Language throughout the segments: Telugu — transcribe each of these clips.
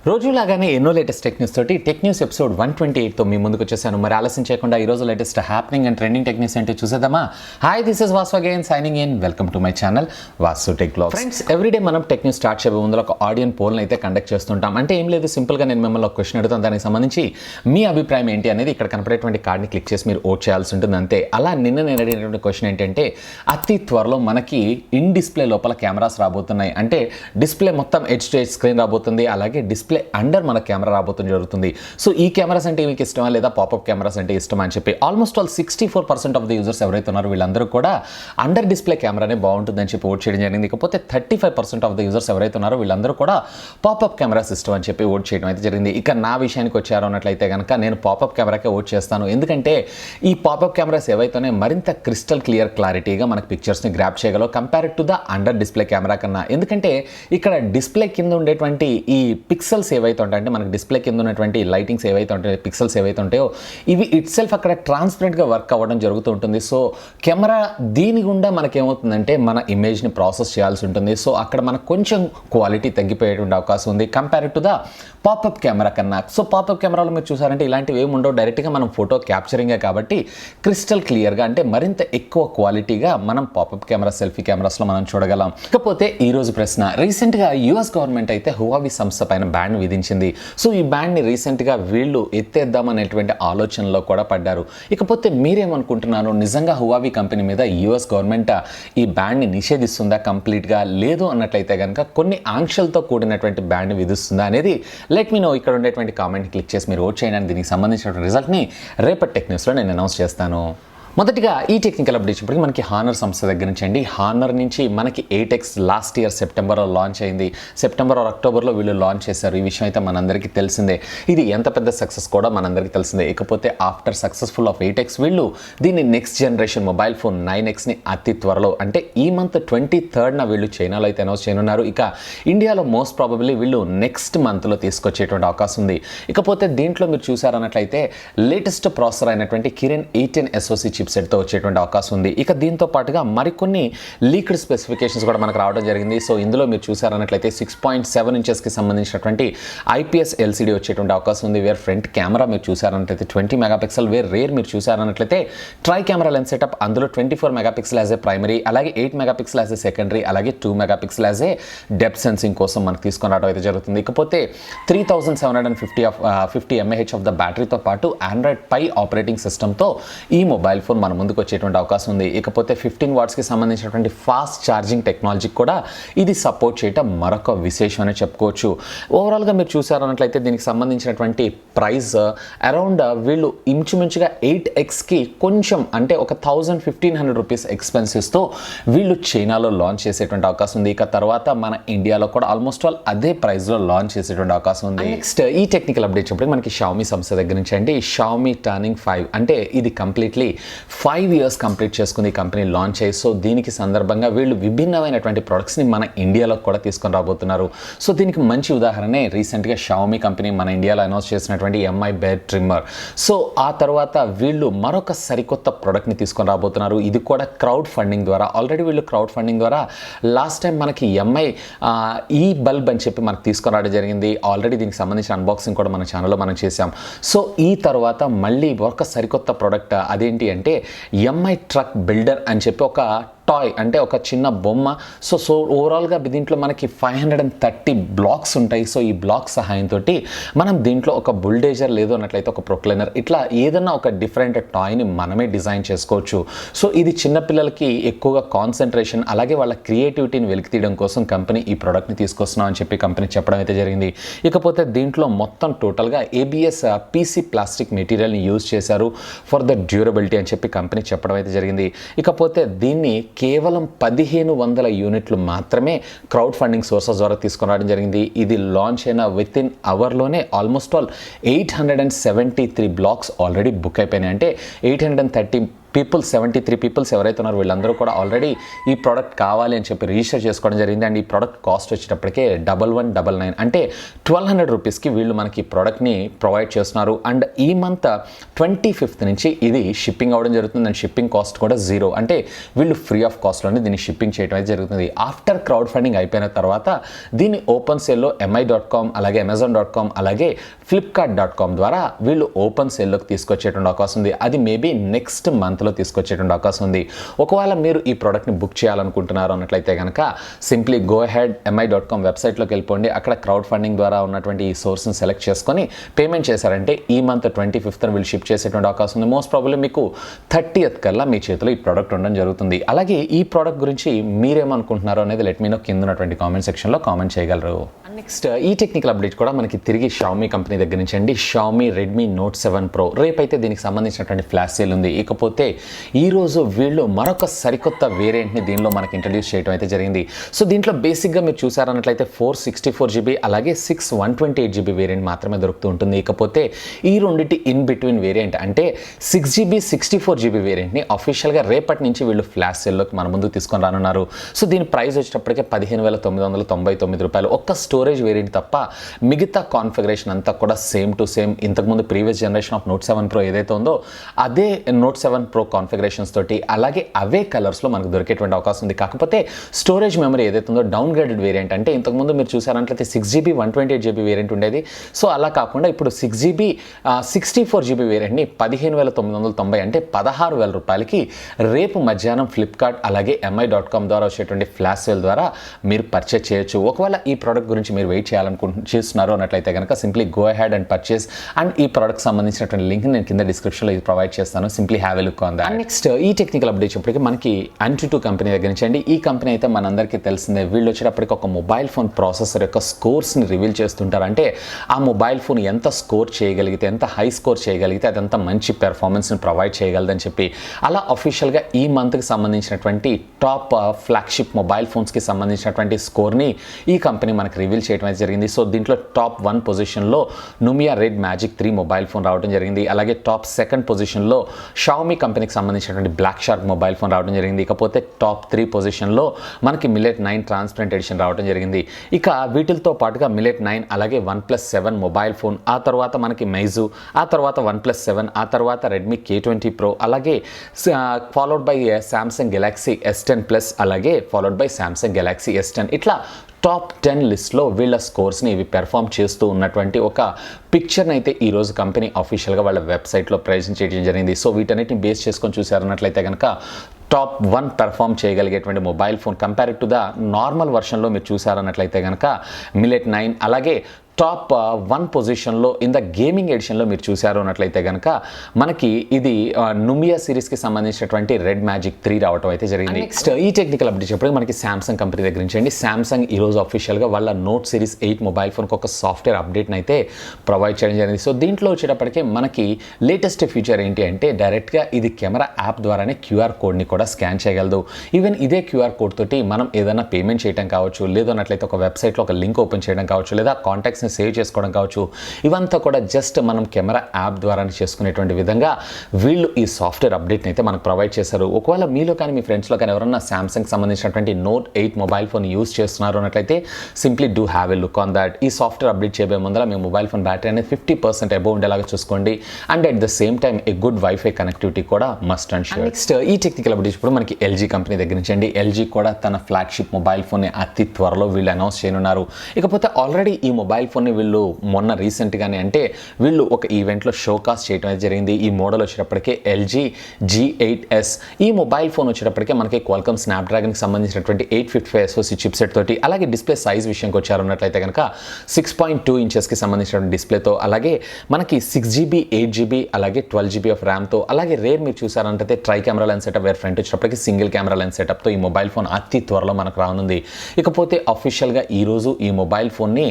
రోజులాగానే ఎన్నో లేటెస్ట్ టెక్ న్యూస్ తోటి టెక్ న్యూస్ ఎపిసోడ్ 128తో మీ ముందుకు వచ్చేసాను. మరి ఆలస్యం చేయకుండా ఈ రోజు latest happening and trending tech news అంటే చూసేద్దామా. Hi, this is Vasu again signing in. Welcome to my channel VaasuTechVlogs. Friends, everyday మనం టెక్ న్యూస్ స్టార్ట్ చేయబోయే ముందు ఒక ఆడియన్ పోల్ని అయితే కండక్ట్ చేస్తుంటాం. అంటే ఏం లేదు, సింపుల్గా నేను మిమ్మల్ని ఒక క్వశ్చన్ అడుగుతాను. దానికి సంబంధించి మీ అభిప్రాయం ఏంటి అనేది ఇక్కడ కనపడేటువంటి కార్డ్ని క్లిక్ చేసి మీరు ఓట్ చేయాల్సి ఉంటుంది అంతే. అలా నేను అడిగినటువంటి క్వశ్చన్ ఏంటంటే, అతి త్వరలో మనకి ఇన్ డిస్ప్లే లోపల కెమెరాస్ రాబోతున్నాయి. అంటే డిస్ప్లే మొత్తం హెచ్ టు హెచ్ స్క్రీన్ రాబోతుంది, అలాగే డిస్ప్లే అండర్ మన కెమెరా రాబోతుంది జరుగుతుంది. సో ఈ కెమెరాస్ అంటే మీకు ఇష్టమా లేదా పాపప్ కెమెరాస్ అంటే ఇష్టమా అని చెప్పి almost all 64% of the users ఎవరైతే ఉన్నారో వీళ్ళందరూ కూడా అండర్ డిస్ప్లే కెమెరానే బాగుంటుందని చెప్పి ఓట్ చేయడం జరిగింది. ఇకపోతే 35% ఆఫ్ ద యూజర్స్ ఎవరైతే ఉన్నారో వీళ్ళందరూ కూడా పాపప్ కెమెరాస్ ఇష్టం అని చెప్పి ఓట్ చేయడం అయితే జరిగింది. ఇక నా విషయానికి వచ్చారు అన్నట్లయితే కనుక నేను పాపప్ కెమెరాకే ఓట్ చేస్తాను. ఎందుకంటే ఈ పాపప్ కెమెరాస్ ఏవైతేనే మరింత క్రిస్టల్ క్లియర్ క్లారిటీగా మనకి పిక్చర్స్ని గ్రాప్ చేయగలవు compare to the under display camera కన్నా. ఎందుకంటే ఇక్కడ డిస్ప్లే కింద ఉండేటువంటి ఈ పిక్సెల్స్ ఏవైతే ఉంటాయి, అంటే మనకి డిస్ప్లే కింద ఉన్నటువంటి లైటింగ్స్ ఏవైతే ఉంటాయో, పిక్సెల్స్ ఏవైతే ఉంటాయో ఇవి ఇట్ సెల్ఫ్ అక్కడ ట్రాన్స్పరెంట్గా వర్క్ అవ్వడం జరుగుతూ ఉంటుంది. సో కెమెరా దీని గుండా మనకేమవుతుందంటే మన ఇమేజ్ని ప్రాసెస్ చేయాల్సి ఉంటుంది. సో అక్కడ మనకు కొంచెం క్వాలిటీ తగ్గిపోయేటువంటి అవకాశం ఉంది compare to the popup camera కన్నా. సో పాపప్ కెమెరాలో మీరు చూసారంటే ఇలాంటివి ఏమి ఉండవు, డైరెక్ట్గా మనం ఫోటో క్యాప్చరింగే కాబట్టి క్రిస్టల్ క్లియర్గా అంటే మరింత ఎక్కువ క్వాలిటీగా మనం పాపప్ కెమెరా సెల్ఫీ కెమెరాస్లో మనం చూడగలం. ఇకపోతే ఈరోజు ప్రశ్న, రీసెంట్గా యుఎస్ గవర్నమెంట్ అయితే హువావీ సంస్థ పైన బ్యాన్ విధించింది. సో ఈ బ్యాన్ని రీసెంట్గా వీళ్ళు ఎత్తేద్దామనేటువంటి ఆలోచనలో కూడా పడ్డారు. ఇకపోతే మీరేమనుకుంటున్నారు, నిజంగా హువావీ కంపెనీ మీద యుఎస్ గవర్నమెంట్ ఈ బ్యాన్ని నిషేధిస్తుందా కంప్లీట్గా, లేదు అన్నట్లయితే కనుక కొన్ని ఆంక్షలతో కూడినటువంటి బ్యాన్ని విధిస్తుందా అనేది లెట్ మీ నో. ఇక్కడ ఉండేటువంటి కామెంట్ క్లిక్ చేసి మీరు ఓట్ చేయండి. దీనికి సంబంధించిన రిజల్ట్ని రేపటి టెక్ న్యూస్లో నేను అనౌన్స్ చేస్తాను. మొదటిగా ఈ టెక్నికల్ అప్డేట్స్ ఇప్పటికి మనకి హానర్ సంస్థ దగ్గర నుంచి అండి. హానర్ నుంచి మనకి 8X లాస్ట్ ఇయర్ సెప్టెంబర్లో లాంచ్ అయింది. సెప్టెంబర్ ఆర్ అక్టోబర్లో వీళ్ళు లాంచ్ చేశారు. ఈ విషయం అయితే మనందరికీ తెలిసిందే. ఇది ఎంత పెద్ద సక్సెస్ కూడా మనందరికీ తెలిసిందే. ఇకపోతే ఆఫ్టర్ సక్సెస్ఫుల్ ఆఫ్ 8X వీళ్ళు దీన్ని నెక్స్ట్ జనరేషన్ మొబైల్ ఫోన్ 9Xని అతి త్వరలో అంటే ఈ మంత్ 23rd వీళ్ళు చైనాలో అయితే అనౌన్స్ చేయనున్నారు. ఇక ఇండియాలో మోస్ట్ ప్రాబబ్లీ వీళ్ళు నెక్స్ట్ మంత్లో తీసుకొచ్చేటువంటి అవకాశం ఉంది. ఇకపోతే దీంట్లో మీరు చూసారన్నట్లయితే లేటెస్ట్ ప్రాసెసర్ అయినటువంటి కిరిన్ 810 SoC చిప్సెట్తో వచ్చేటువంటి అవకాశం ఉంది. ఇక దీంతో పాటుగా మరికొన్ని లీక్డ్ స్పెసిఫికేషన్స్ కూడా మనకు రావడం జరిగింది. సో ఇందులో మీరు చూసారన్నట్లయితే 6.7 ఇంచెస్కి సంబంధించినటువంటి IPS LCD వచ్చేటువంటి అవకాశం ఉంది. వేర్ ఫ్రంట్ కెమెరా మీరు చూసారన్నట్లయితే 20 మెగాపిక్సెల్, వేర్ రేర్ మీరు చూసారన్నట్లయితే ట్రై కెమెరా లెన్స్ సెటప్, అందులో 24 మెగాపిక్సెల్ యాజ్ ఏ ప్రైమరీ, అలాగే 8 మెగాపిక్సెల్ యాజ్ ఏ సెకండరీ, అలాగే 2 megapixel as a depth sensing కోసం మనకు తీసుకొని రావడం అయితే జరుగుతుంది. ఇకపోతే 3750 mAh ఆఫ్ ద బ్యాటరీతో పాటు ఆండ్రాయిడ్ పై ఆపరేటింగ్ సిస్టమ్తో ఈ మొబైల్ ఫోన్ మన ముందుకు వచ్చేటువంటి అవకాశం ఉంది. ఇకపోతే 15 వాట్స్కి సంబంధించినటువంటి ఫాస్ట్ ఛార్జింగ్ టెక్నాలజీ కూడా ఇది సపోర్ట్ చేయటం మరొక విశేషం అని చెప్పుకోవచ్చు. ఓవరాల్గా మీరు చూసారన్నట్లయితే దీనికి సంబంధించినటువంటి ప్రైస్ అరౌండ్ వీళ్ళు ఇంచుమించుగా 8Xకి కొంచెం అంటే ఒక 1500 రూపీస్ ఎక్స్పెన్సెస్తో వీళ్ళు చైనాలో లాంచ్ చేసేటువంటి అవకాశం ఉంది. ఇక తర్వాత మన ఇండియాలో కూడా ఆల్మోస్ట్ ఆల్ అదే ప్రైస్లో లాంచ్ చేసేటువంటి అవకాశం ఉంది. నెక్స్ట్ ఈ టెక్నికల్ అప్డేట్ చెప్పి మనకి షామీ సంస్థ దగ్గర నుంచి అండి. షామీ టర్నింగ్ 5 అంటే ఇది కంప్లీట్లీ 5 years కంప్లీట్ చేసుకుంది ఈ కంపెనీ లాంచ్ అయ్యి. సో దీనికి సందర్భంగా వీళ్ళు విభిన్నమైనటువంటి ప్రొడక్ట్స్ని మన ఇండియాలో కూడా తీసుకొని రాబోతున్నారు. సో దీనికి మంచి ఉదాహరణే రీసెంట్గా షామీ కంపెనీ మన ఇండియాలో అనౌన్స్ చేసినటువంటి MI బెడ్ ట్రిమ్మర్. సో ఆ తర్వాత వీళ్ళు మరొక సరికొత్త ప్రోడక్ట్ని తీసుకొని రాబోతున్నారు. ఇది కూడా క్రౌడ్ ఫండింగ్ ద్వారా. ఆల్రెడీ వీళ్ళు క్రౌడ్ ఫండింగ్ ద్వారా లాస్ట్ టైం మనకి MI ఈ బల్బ్ అని చెప్పి మనకు తీసుకొని రావడం జరిగింది. ఆల్రెడీ దీనికి సంబంధించిన అన్బాక్సింగ్ కూడా మన ఛానల్లో మనం చేసాం. సో ఈ తర్వాత మళ్ళీ ఒక సరికొత్త ప్రోడక్ట్ అదేంటి అంటే MI ట్రక్ బిల్డర్ అని చెప్పి ఒక టాయ్, అంటే ఒక చిన్న బొమ్మ. సో ఓవరాల్గా దీంట్లో మనకి 530 బ్లాక్స్ ఉంటాయి. సో ఈ బ్లాక్ సహాయంతో మనం దీంట్లో ఒక బుల్డేజర్ లేదు అన్నట్లయితే ఒక ప్రొక్లైనర్, ఇట్లా ఏదన్నా ఒక డిఫరెంట్ టాయ్ని మనమే డిజైన్ చేసుకోవచ్చు. సో ఇది చిన్నపిల్లలకి ఎక్కువగా కాన్సన్ట్రేషన్ అలాగే వాళ్ళ క్రియేటివిటీని వెలికితీయడం కోసం కంపెనీ ఈ ప్రోడక్ట్ని తీసుకొస్తున్నాం అని చెప్పి కంపెనీ చెప్పడం అయితే జరిగింది. ఇకపోతే దీంట్లో మొత్తం టోటల్గా ABS PC ప్లాస్టిక్ మెటీరియల్ని యూజ్ చేశారు ఫర్ ద డ్యూరబిలిటీ అని చెప్పి కంపెనీ చెప్పడం అయితే జరిగింది. ఇకపోతే దీన్ని కేవలం 1500 యూనిట్లు మాత్రమే క్రౌడ్ ఫండింగ్ సోర్సెస్ ద్వారా తీసుకొని రావడం జరిగింది. ఇది లాంచ్ అయిన విత్ ఇన్ అవర్లోనే almost all 873 blocks already book అయిపోయినాయి. అంటే 830 73 పీపుల్స్ ఎవరైతే ఉన్నారో వీళ్ళందరూ కూడా ఆల్రెడీ ఈ ప్రోడక్ట్ కావాలి అని చెప్పి రిజిస్టర్ చేసుకోవడం జరిగింది. అండ్ ఈ ప్రోడక్ట్ కాస్ట్ వచ్చేటప్పటికే 1199 అంటే 1200 రూపీస్కి వీళ్ళు మనకి ఈ ప్రోడక్ట్ని ప్రొవైడ్ చేస్తున్నారు. అండ్ ఈ మంత్ 25th నుంచి ఇది షిప్పింగ్ అవ్వడం జరుగుతుంది. అండ్ షిప్పింగ్ కాస్ట్ కూడా 0 అంటే వీళ్ళు ఫ్రీ ఆఫ్ కాస్ట్లోనే దీన్ని షిప్పింగ్ చేయడం అయితే జరుగుతుంది. ఆఫ్టర్ క్రౌడ్ ఫండింగ్ అయిపోయిన తర్వాత దీన్ని ఓపెన్ సేల్లో mi.com అలాగే amazon.com అలాగే flipkart.com ద్వారా వీళ్ళు ఓపెన్ సేల్లోకి తీసుకొచ్చేటువంటి అవకాశం ఉంది. అది మేబీ నెక్స్ట్ మంత్లో తీసుకొచ్చేటువంటి అవకాశం ఉంది. ఒకవేళ మీరు ఈ ప్రోడక్ట్ని బుక్ చేయాలనుకుంటున్నారు అన్నట్లయితే కనుక సింప్లీ గో హెడ్ mi.com వెబ్సైట్లోకి వెళ్ళిపోండి. అక్కడ క్రౌడ్ ఫండింగ్ ద్వారా ఉన్నటువంటి ఈ సోర్స్ని సెలెక్ట్ చేసుకొని పేమెంట్ చేశారంటే ఈ మంత్ 25th వీళ్ళు షిప్ చేసేటువంటి అవకాశం ఉంది. మోస్ట్ ప్రాబబ్లీ మీకు 30th కల్లా మీ చేతిలో ఈ ప్రోడక్ట్ ఉండడం జరుగుతుంది. అలాగే ఈ ప్రోడక్ట్ గురించి మీరేమనుకుంటున్నారో అనేది లెట్ మీ నో కింద ఉన్నటువంటి కామెంట్ సెక్షన్లో కామెంట్ చేయగలరు. నెక్స్ట్ ఈ టెక్నికల్ అప్డేట్ కూడా మనకి తిరిగి షామీ కంపెనీ దగ్గర నుంచి అండి. షామీ రెడ్మీ నోట్ 7 ప్రో రేపైతే దీనికి సంబంధించినటువంటి ఫ్లాష్ సేల్ ఉంది. ఇకపోతే ఈరోజు వీళ్ళు మరొక సరికొత్త వేరియంట్ని దీనిలో మనకి ఇంట్రడ్యూస్ చేయడం అయితే జరిగింది. సో దీంట్లో బేసిక్గా మీరు చూసారన్నట్లయితే 464GB అలాగే 128GB వేరియంట్ మాత్రమే దొరుకుతూ ఉంటుంది. ఇకపోతే ఈ రెండింటి ఇన్ బిట్వీన్ వేరియంట్ అంటే 6GB 64GB వేరియంట్ని అఫీషియల్గా రేపటి నుంచి వీళ్ళు ఫ్లాష్ సేల్లోకి మన ముందు తీసుకొని రానున్నారు. సో దీని ప్రైస్ వచ్చేటప్పటికే 15,999 రూపాయలు. ఒక్క స్టోరేజ్ వేరియంట్ తప్ప మిగతా కాన్ఫిగరేషన్ అంతా కూడా సేమ్ టు సేమ్ ఇంతకుముందు previous generation of note 7 pro ఏదైతే ఉందో అదే నోట్ 7 ప్రో కాన్ఫిగరేషన్స్ తోటి అలాగే అవే కలర్స్లో మనకు దొరికేటువంటి అవకాశం ఉంది. కాకపోతే స్టోరేజ్ మెమరీ ఏదైతే ఉందో డౌన్ గ్రేడెడ్ వేరియంట్ అంటే ఇంతకుముందు మీరు చూసారంటే 6GB 128GB వేరియంట్ ఉండేది. సో అలా కాకుండా ఇప్పుడు 6GB 64GB వేరియంట్ని 15,990 అంటే 16,000 రూపాయలకి రేపు మధ్యాహ్నం ఫ్లిప్కార్ట్ అలాగే mi.com ద్వారా వచ్చేటువంటి ఫ్లాష్ సేల్ ద్వారా మీరు పర్చేస్ చేయొచ్చు. ఒకవేళ ఈ ప్రోడక్ట్ గురించి మీరు వెయిట్ చేస్తున్నారు అన్నట్లయితే కనుక simply go ahead and purchase. And ఈ ప్రోడక్ట్ సంబంధించినటువంటి లింక్ నేను కింద డిస్క్రిప్షన్లో ఇది ప్రొవైడ్ చేస్తాను. Simply have a look on that. Next ఈ టెక్నికల్ అప్డేట్ చెప్పటికి మనకి Antutu కంపెనీ దగ్గర నుంచి అండి. ఈ కంపెనీ అయితే మనందరికీ తెలిసిందే. వీళ్ళు వచ్చేటప్పటికి ఒక మొబైల్ ఫోన్ ప్రాసెసర్ యొక్క స్కోర్స్ని రివీల్ చేస్తుంటారు. అంటే ఆ మొబైల్ ఫోన్ ఎంత స్కోర్ చేయగలిగితే ఎంత హై స్కోర్ చేయగలిగితే అదంతా మంచి పెర్ఫార్మెన్స్ని ప్రొవైడ్ చేయగలదని చెప్పి అలా అఫీషియల్గా ఈ మంత్కి సంబంధించినటువంటి టాప్ ఫ్లాగ్షిప్ మొబైల్ ఫోన్స్కి సంబంధించినటువంటి స్కోర్ని ఈ కంపెనీ మనకి రివీల్ చేయడం అయితే జరిగింది. సో దీంట్లో టాప్ 1 పొజిషన్లో నుమియా రెడ్ మ్యాజిక్ 3 మొబైల్ ఫోన్ రావడం జరిగింది. అలాగే టాప్ 2nd పొజిషన్లో షామీ కంపెనీకి సంబంధించినటువంటి బ్లాక్ షార్క్ మొబైల్ ఫోన్ రావడం జరిగింది. ఇకపోతే టాప్ 3 పొజిషన్లో మనకి మిలెట్ 9 ట్రాన్స్పరెంట్ ఎడిషన్ రావడం జరిగింది. ఇక వీటితో పాటుగా మిలెట్ 9 అలాగే OnePlus 7 మొబైల్ ఫోన్, ఆ తర్వాత మనకి మైజు, ఆ తర్వాత OnePlus 7, ఆ తర్వాత రెడ్మీ K20 ప్రో, అలాగే followed by Samsung Galaxy S10 plus, అలాగే followed by Samsung Galaxy S10 ఇట్లా టాప్ 10 లిస్ట్లో వీళ్ళ స్కోర్స్ని ఇవి పెర్ఫామ్ చేస్తూ ఉన్నటువంటి ఒక పిక్చర్ని అయితే ఈరోజు కంపెనీ అఫీషియల్గా వాళ్ళ వెబ్సైట్లో ప్రజెంట్ చేయడం జరిగింది. సో వీటన్నిటిని బేస్ చేసుకొని చూసారన్నట్లయితే కనుక టాప్ 1 పెర్ఫామ్ చేయగలిగేటువంటి mobile phone compare to the normal వర్షన్లో మీరు చూసారన్నట్లయితే కనుక మిలెట్ 9, అలాగే టాప్ 1 పొజిషన్లో ఇన్ ద గేమింగ్ ఎడిషన్లో మీరు చూసారు అన్నట్లయితే కనుక మనకి ఇది నుమియా సిరీస్కి సంబంధించినటువంటి రెడ్ మ్యాజిక్ 3 రావడం అయితే జరిగింది. నెక్స్ట్ ఈ టెక్నికల్ అప్డేట్ చెప్పడానికి మనకి సామ్సంగ్ కంపెనీ దగ్గర నుంచి అండి. సామ్సంగ్ ఈరోజు అఫీషియల్గా వాళ్ళ నోట్ సిరీస్ 8 మొబైల్ ఫోన్కి ఒక సాఫ్ట్వేర్ అప్డేట్ని అయితే ప్రొవైడ్ చేయడం జరిగింది. సో దీంట్లో వచ్చేటప్పటికే మనకి లేటెస్ట్ ఫీచర్ ఏంటి అంటే డైరెక్ట్గా ఇది కెమెరా యాప్ ద్వారానే క్యూఆర్ కోడ్ని కూడా స్కాన్ చేయగలదు. ఈవెన్ ఇదే క్యూఆర్ కోడ్ తోటి మనం ఏదైనా పేమెంట్ చేయడం కావచ్చు, లేదన్నట్లయితే ఒక వెబ్సైట్లో ఒక లింక్ ఓపెన్ చేయడం కావచ్చు, లేదా కాంటాక్ట్స్ సేవ్ చేసుకోవడం కావచ్చు, ఇవంతా కూడా జస్ట్ మనం కెమెరా యాప్ ద్వారా చేసుకునేటువంటి విధంగా వీళ్ళు ఈ సాఫ్ట్వేర్ అప్డేట్ని అయితే మనకు ప్రొవైడ్ చేశారు. ఒకవేళ మీలో కానీ మీ ఫ్రెండ్స్లో కానీ ఎవరన్నా సామ్సంగ్ సంబంధించినటువంటి నోట్ 8 మొబైల్ ఫోన్ యూస్ చేస్తున్నారు అన్నట్లయితే simply do have a look on that. ఈ సాఫ్ట్వేర్ అప్డేట్ చేయబోయే ముందర మీ మొబైల్ ఫోన్ బ్యాటరీ అనేది 50% అబోవ్ ఉండేలాగా చూసుకోండి. And at the same time a good wifi connectivity కూడా మస్ట్ అండ్ షూర్. నెక్స్ట్ ఈ టెక్నికల్ అప్డేట్ ఇప్పుడు మనకి ఎల్జీ కంపెనీ దగ్గర నుంచి అండి. ఎల్జీ కూడా తన ఫ్లాగ్షిప్ మొబైల్ ఫోన్ని అతి త్వరలో వీళ్ళు అనౌన్స్ చేయనున్నారు. ఇకపోతే ఆల్రెడీ ఈ మొబైల్ ఫోన్ని వీళ్ళు మొన్న రీసెంట్గానే అంటే వీళ్ళు ఒక ఈవెంట్లో షోకాస్ట్ చేయడం అయితే జరిగింది. ఈ మోడల్ వచ్చేటప్పటికే LG G8s. ఈ మొబైల్ ఫోన్ వచ్చేటప్పటికే మనకి క్వాల్కమ్ స్నాప్డ్రాగన్కి సంబంధించినటువంటి 855 SoC చిప్సెట్ తోటి, అలాగే డిస్ప్లే సైజ్ విషయంకి వచ్చారన్నట్లయితే కనుక 6.2 ఇంచెస్కి సంబంధించినటువంటి డిస్ప్లేతో, అలాగే మనకి 6GB 8GB అలాగే 12GB ఆఫ్ ర్యామ్తో, అలాగే రేర్ మీరు చూసారంటే tri camera lens setup, where front వచ్చేటప్పటికి సింగిల్ కెమెరా లెన్స్ సెటప్తో ఈ మొబైల్ ఫోన్ అతి త్వరలో మనకు రానుంది. ఇకపోతే అఫీషియల్గా ఈరోజు ఈ మొబైల్ ఫోన్ని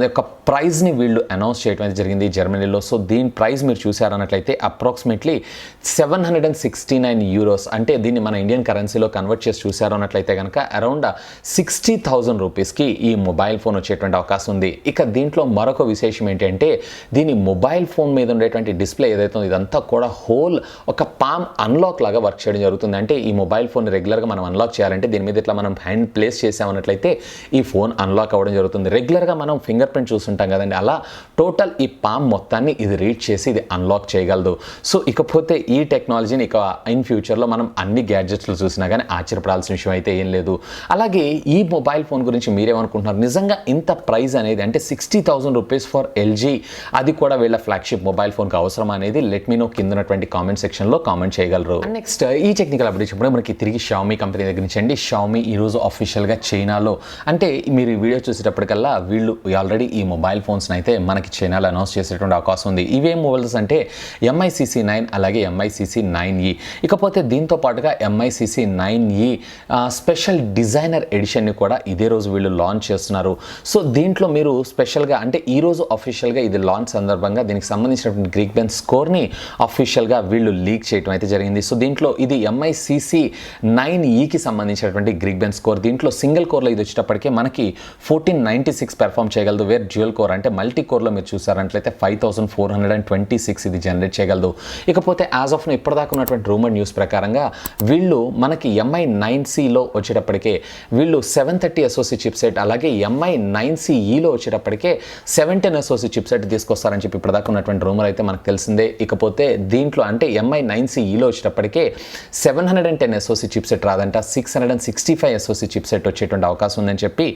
యొక్క ప్రైజ్ని వీళ్ళు అనౌన్స్ చేయడం అయితే జరిగింది జర్మనీలో. సో దీని ప్రైస్ మీరు చూసారన్నట్లయితే అప్రాక్సిమేట్లీ €769, అంటే దీన్ని మన ఇండియన్ కరెన్సీలో కన్వర్ట్ చేసి చూసారు అన్నట్లయితే కనుక అరౌండ్ 60,000 రూపీస్కి ఈ మొబైల్ ఫోన్ వచ్చేటువంటి అవకాశం ఉంది. ఇక దీంట్లో మరొక విశేషం ఏంటంటే దీని మొబైల్ ఫోన్ మీద ఉండేటువంటి డిస్ప్లే ఏదైతే ఉందో ఇదంతా కూడా హోల్ ఒక పామ్ అన్లాక్ లాగా వర్క్ చేయడం జరుగుతుంది. అంటే ఈ మొబైల్ ఫోన్ రెగ్యులర్గా మనం అన్లాక్ చేయాలంటే దీని మీద ఇట్లా మనం హ్యాండ్ ప్లేస్ చేసామన్నట్లయితే ఈ ఫోన్ అన్లాక్ అవ్వడం జరుగుతుంది. రెగ్యులర్గా మనం ఫింగర్ ప్రింట్ చూస్తుంటాం కదండి, అలా టోటల్ ఈ పామ్ మొత్తాన్ని ఇది రీడ్ చేసి ఇది అన్లాక్ చేయగలదు. సో ఇకపోతే ఈ టెక్నాలజీని ఇక ఇన్ ఫ్యూచర్లో మనం అన్ని గ్యాడ్జెట్స్లో చూసినా కానీ ఆశ్చర్యపడాల్సిన విషయం అయితే ఏం లేదు. అలాగే ఈ మొబైల్ ఫోన్ గురించి మీరేమనుకుంటున్నారు? నిజంగా ఇంత ప్రైస్ అనేది అంటే 60,000 రూపీస్ ఫర్ ఎల్జీ, అది కూడా వీళ్ళ ఫ్లాగ్షిప్ మొబైల్ ఫోన్కి అవసరం అనేది లెట్ మీ నో కింద ఉన్నటువంటి కామెంట్ సెక్షన్లో కామెంట్ చేయగలరు. నెక్స్ట్ ఈ టెక్నికల్ అప్డేట్ చెప్పడం మనకి తిరిగి షామీ కంపెనీ దగ్గర నుంచి అండి. షామీ ఈరోజు అఫీషియల్గా చైనాలో, అంటే మీరు ఈ వీడియో చూసేటప్పటికల్లా వీళ్ళు ఆల్రెడీ ఈ మొబైల్ ఫోన్స్ అయితే మనకి చైనాలో అనౌన్స్ చేసేటువంటి అవకాశం ఉంది. ఇవేం మొబైల్స్ అంటే MI-CC9 అలాగే MI-CC9E. ఇకపోతే దీంతో పాటుగా MI-CC9E స్పెషల్ డిజైనర్ ఎడిషన్ని కూడా ఇదే రోజు వీళ్ళు లాంచ్ చేస్తున్నారు. సో దీంట్లో మీరు స్పెషల్గా అంటే ఈరోజు అఫీషియల్గా ఇది లాంచ్ సందర్భంగా దీనికి సంబంధించినటువంటి గ్రీక్బెంచ్ స్కోర్ని అఫీషియల్గా వీళ్ళు లీక్ చేయడం అయితే జరిగింది. సో దీంట్లో ఇది MI-CC9Eకి సంబంధించినటువంటి గ్రీక్బెంచ్ స్కోర్. దీంట్లో సింగిల్ కోర్లో ఇది వచ్చేటప్పటికే మనకి 1496 పెర్ఫామ్ చేయగలదు. వేర్ డ్యూయల్ కోర్ అంటే మల్టీ కోర్లో మీరు చూసారంట్లయితే 5426 ఇది జనరేట్ చేయగలదు. ఇకపోతే యాజ్ ఆఫ్ ఇప్పటిదాకా ఉన్నటువంటి రూమర్ న్యూస్ ప్రకారంగా వీళ్ళు మనకి MI-9Cలో వచ్చేటప్పటికే వీళ్ళు 730 SoC చిప్సెట్ అలాగే MI-9CEలో వచ్చేటప్పటికే 710 SoC చిప్సెట్ తీసుకొస్తారని చెప్పి ఇప్పటిదాకా ఉన్నటువంటి రూమర్ అయితే మనకు తెలిసిందే. ఇకపోతే దీంట్లో అంటే MI-9CEలో వచ్చేటప్పటికే 710 SoC చిప్సెట్ రాదంట, 665 SoC చిప్సెట్ వచ్చేటువంటి అవకాశం ఉందని చెప్పి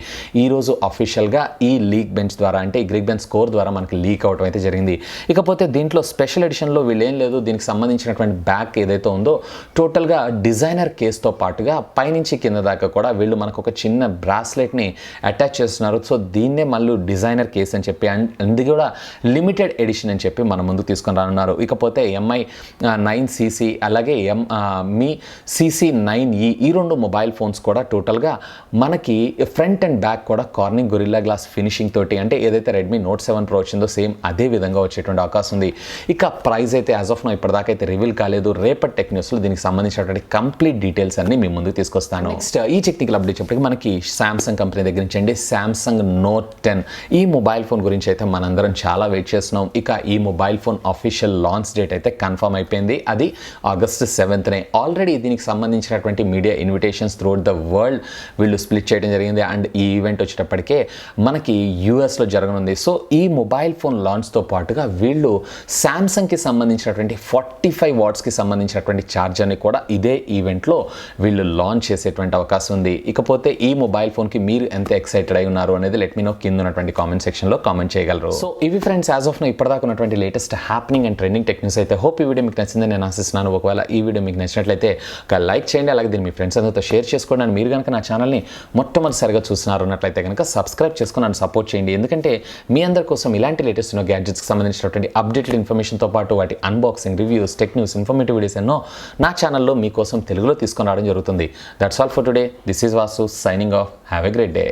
ఈరోజు అఫీషియల్గా ఈ లీక్ బెంచ్ ద్వారా అంటే ఈ గ్రీక్ బెంచ్ స్కోర్ ద్వారా మనకి లీక్ అవడం అయితే జరిగింది. ఇకపోతే దీంట్లో స్పెషల్ ఎడిషన్లో వీళ్ళు ఏం లేదు, దీనికి సంబంధించినటువంటి బ్యాక్ ఏదైతే ఉందో టోటల్గా డిజైనర్ కేస్తో పాటుగా పైనుంచి కింద దాకా కూడా వీళ్ళు మనకు ఒక చిన్న బ్రాస్లెట్ని అటాచ్ చేస్తున్నారు. సో దీన్నే మళ్ళీ డిజైనర్ కేస్ అని చెప్పి అది కూడా లిమిటెడ్ ఎడిషన్ అని చెప్పి మన ముందు తీసుకొని రానున్నారు. ఇకపోతే MI-9CC అలాగే Mi CC9E ఈ రెండు మొబైల్ ఫోన్స్ కూడా టోటల్గా మనకి ఫ్రంట్ అండ్ బ్యాక్ కూడా కార్నింగ్ గొరిల్లా గ్లాస్ ఫినిషింగ్ తోటి అంటే ఏదైతే రెడ్మీ నోట్ 7 Pro వచ్చిందో సేమ్ అదే విధంగా వచ్చేటువంటి అవకాశం ఉంది. ఇక ప్రైస్ అయితే యాజ్ ఆఫ్ నో ఇప్పటిదాకా అయితే రివీల్ కాలేదు. రేపటి టెక్ న్యూస్లో దీనికి సంబంధించినటువంటి కంప్లీట్ డీటెయిల్స్ అన్ని మీ ముందు తీసుకొస్తాను. నెక్స్ట్ ఈ టెక్నికల్ అప్డేట్ చెప్పడానికి మనకి సామ్సంగ్ కంపెనీ దగ్గర నుంచి అండి. సామ్సంగ్ నోట్ 10 ఈ మొబైల్ ఫోన్ గురించి అయితే మనందరం చాలా వెయిట్ చేస్తున్నాం. ఇక ఈ mobile phone official launch date అయితే కన్ఫర్మ్ అయిపోయింది. అది August 7th. ఆల్రెడీ దీనికి సంబంధించినటువంటి media invitations throughout the world వీళ్ళు స్ప్లిట్ చేయడం జరిగింది. అండ్ ఈ ఈవెంట్ వచ్చేటప్పటికే మనకి యూఎస్లో జరగనుంది. సో ఈ మొబైల్ ఫోన్ లాంచ్తో పాటుగా వీళ్ళు సామ్సంగ్కి సంబంధించినటువంటి 45 వాట్స్కి సంబంధించినటువంటి ఛార్జర్ని కూడా ఇదే ఈవెంట్లో వీళ్ళు లాంచ్ చేసేటువంటి అవకాశం ఉంది. ఇకపోతే ఈ మొబైల్ ఫోన్కి మీరు ఎంత ఎక్సైటెడ్ అయి ఉన్నారు అనేది లెట్ మీ నో కింద ఉన్నటువంటి కామెంట్ సెక్షన్లో కామెంట్ చేయగలరు. సో ఇవి ఫ్రెండ్స్ యాజ్ ఆఫ్ నో ఇప్పటిదాకా ఉన్నటువంటి latest happening and trending techniques అయితే. హోప్ ఈ వీడియో మీకు నచ్చిందని నేను ఆశిస్తున్నాను. ఒకవేళ ఈ వీడియో మీకు నచ్చినట్లయితే ఒక లైక్ చేయండి, అలాగే దీన్ని మీ ఫ్రెండ్స్ అందరితో షేర్ చేసుకోండి. అండ్ మీరు కనుక నా ఛానల్ని మొట్టమొదటిసారిగా చూస్తున్నారు అన్నట్లయితే కనుక సబ్స్క్రైబ్ చేసుకుని నన్ను సపోర్ట్ చేయండి. ఎందుకంటే మీ అందరి కోసం ఇలాంటి లేటెస్ట్ గ్యాడ్జెట్స్కి సంబంధించినటువంటి అప్డేటెడ్ ఇన్ఫర్మేషన్తో పాటు వాటి unboxing, reviews, tech news, informative videos ఎన్నో నా ఛానల్లో మీకోసం తెలుగులో తీసుకొని రావడం జరుగుతుంది. That's all for today. This is Vasu signing off. Have a great day.